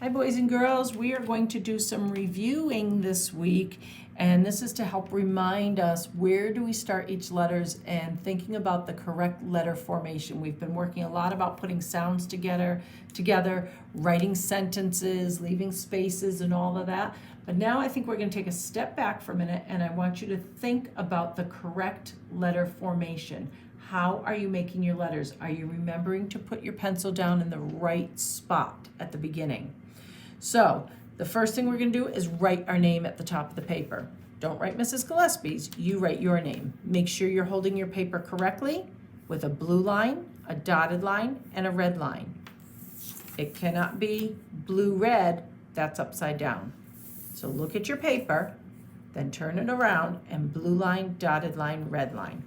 Hi boys and girls, we are going to do some reviewing this week, and this is to help remind us where do we start each letters and thinking about the correct letter formation. We've been working a lot about putting sounds together, writing sentences, leaving spaces and all of that. But now I think we're going to take a step back for a minute, and I want you to think about the correct letter formation. How are you making your letters? Are you remembering to put your pencil down in the right spot at the beginning? So the first thing we're going to do is write our name at the top of the paper. Don't write Mrs. Gillespie's, you write your name. Make sure you're holding your paper correctly with a blue line, a dotted line, and a red line. It cannot be blue-red, that's upside down. So look at your paper, then turn it around, and blue line, dotted line, red line.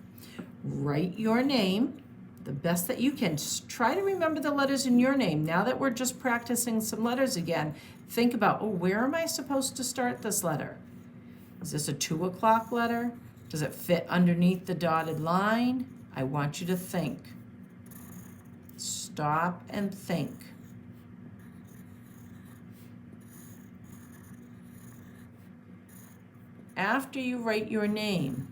Write your name the best that you can. Just try to remember the letters in your name. Now that we're just practicing some letters again, think about, where am I supposed to start this letter? Is this a 2 o'clock letter? Does it fit underneath the dotted line? I want you to think. Stop and think. After you write your name,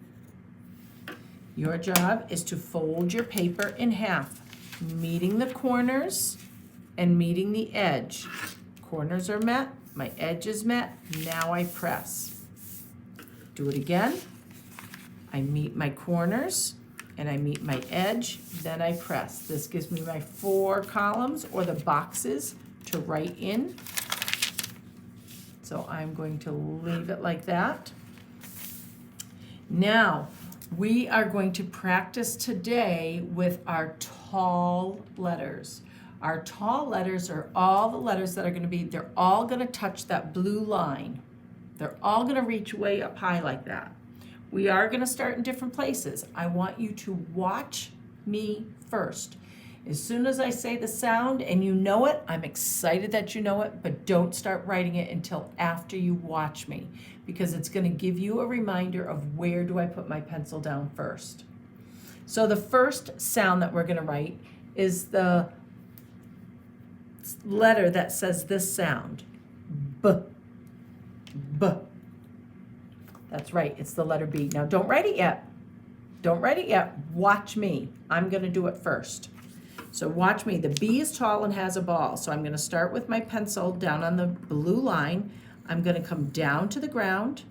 your job is to fold your paper in half, meeting the corners and meeting the edge. Corners are met, my edge is met, now I press. Do it again. I meet my corners and I meet my edge, then I press. This gives me my 4 columns or the boxes to write in. So I'm going to leave it like that. Now, we are going to practice today with our tall letters. Our tall letters are all the letters that are going to be, they're all going to touch that blue line. They're all going to reach way up high like that. We are going to start in different places. I want you to watch me first. As soon as I say the sound and you know it, I'm excited that you know it, but don't start writing it until after you watch me, because it's going to give you a reminder of where do I put my pencil down first. So the first sound that we're going to write is the letter that says this sound. B. B. That's right, it's the letter B. Now don't write it yet. Don't write it yet. Watch me. I'm going to do it first. So watch me. The B is tall and has a ball. So I'm going to start with my pencil down on the blue line. I'm going to come down to the ground,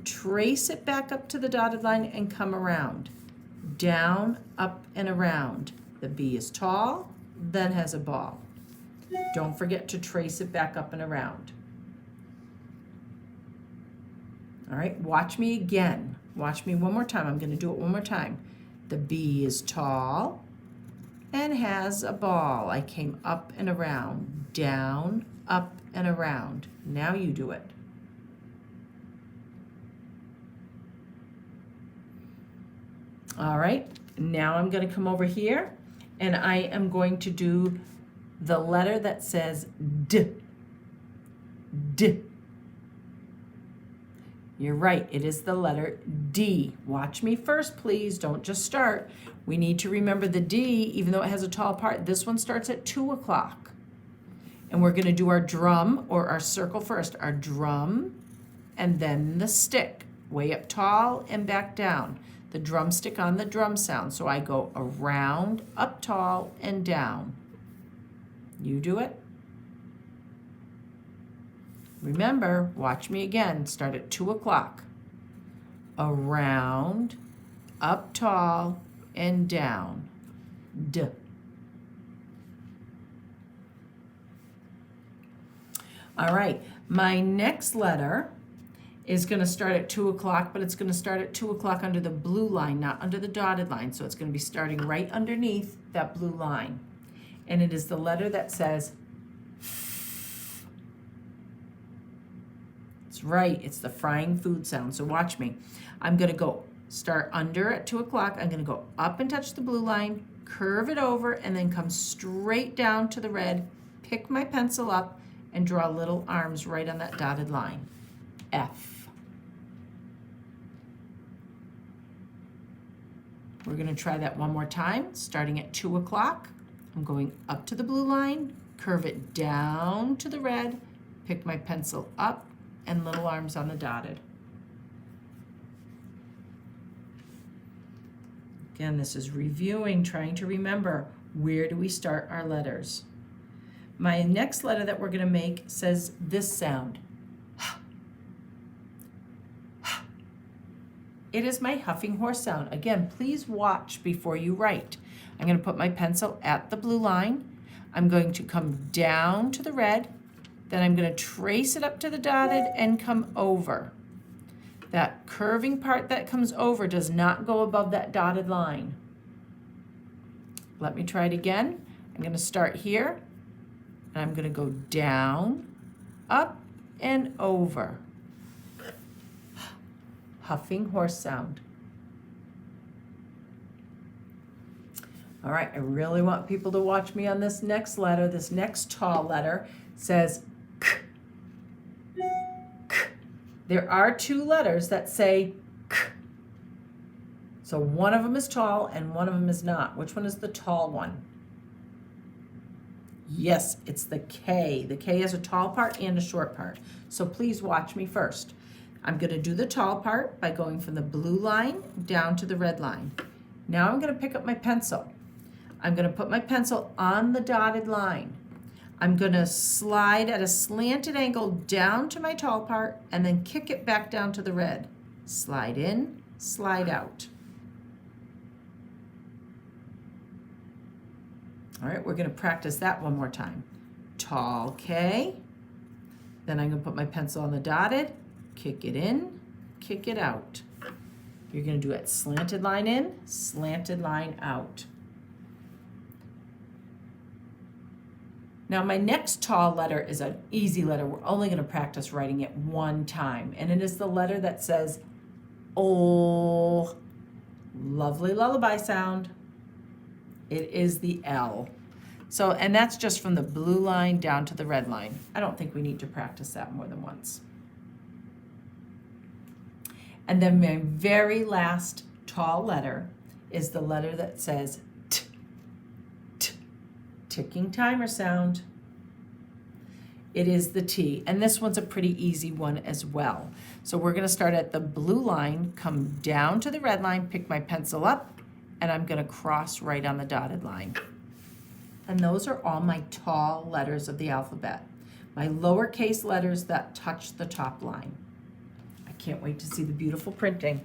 trace it back up to the dotted line, and come around. Down, up, and around. The B is tall, then has a ball. Don't forget to trace it back up and around. All right, watch me again. Watch me one more time. I'm going to do it one more time. The B is tall and has a ball. I came up and around, down, up, and around. Now you do it. All right, now I'm going to come over here and I am going to do the letter that says D. D. You're right, it is the letter D. Watch me first, please. Don't just start. We need to remember the D, even though it has a tall part. This one starts at 2 o'clock. And we're going to do our drum or our circle first. Our drum and then the stick. Way up tall and back down. The drumstick on the drum sound. So I go around, up tall, and down. You do it. Remember, watch me again. Start at 2 o'clock. Around, up tall, and down. D. All right, my next letter is going to start at 2 o'clock, but it's going to start at 2 o'clock under the blue line, not under the dotted line. So it's going to be starting right underneath that blue line. And it is the letter that says right, it's the frying food sound. So watch me. I'm going to start under at 2 o'clock. I'm going to go up and touch the blue line, curve it over, and then come straight down to the red, pick my pencil up, and draw little arms right on that dotted line. F. We're going to try that one more time, starting at 2 o'clock. I'm going up to the blue line, curve it down to the red, pick my pencil up, and little arms on the dotted. Again, this is reviewing, trying to remember, where do we start our letters? My next letter that we're going to make says this sound. It is my huffing horse sound. Again, please watch before you write. I'm going to put my pencil at the blue line. I'm going to come down to the red. Then I'm going to trace it up to the dotted and come over. That curving part that comes over does not go above that dotted line. Let me try it again. I'm going to start here, and I'm going to go down, up, and over. Huffing horse sound. All right, I really want people to watch me on this next letter. This next tall letter says k. K. There are two letters that say k. So one of them is tall and one of them is not. Which one is the tall one? Yes, it's the K. The K has a tall part and a short part. So please watch me first. I'm going to do the tall part by going from the blue line down to the red line. Now I'm going to pick up my pencil. I'm going to put my pencil on the dotted line. I'm going to slide at a slanted angle down to my tall part and then kick it back down to the red. Slide in, slide out. All right, we're going to practice that one more time. Tall K. Then I'm going to put my pencil on the dotted, kick it in, kick it out. You're going to do it slanted line in, slanted line out. Now my next tall letter is an easy letter. We're only going to practice writing it one time. And it is the letter that says oh, lovely lullaby sound. It is the L. So, and that's just from the blue line down to the red line. I don't think we need to practice that more than once. And then my very last tall letter is the letter that says T, T, ticking timer sound. It is the T, and this one's a pretty easy one as well. So we're going to start at the blue line, come down to the red line, pick my pencil up, and I'm going to cross right on the dotted line. And those are all my tall letters of the alphabet, my lowercase letters that touch the top line. I can't wait to see the beautiful printing.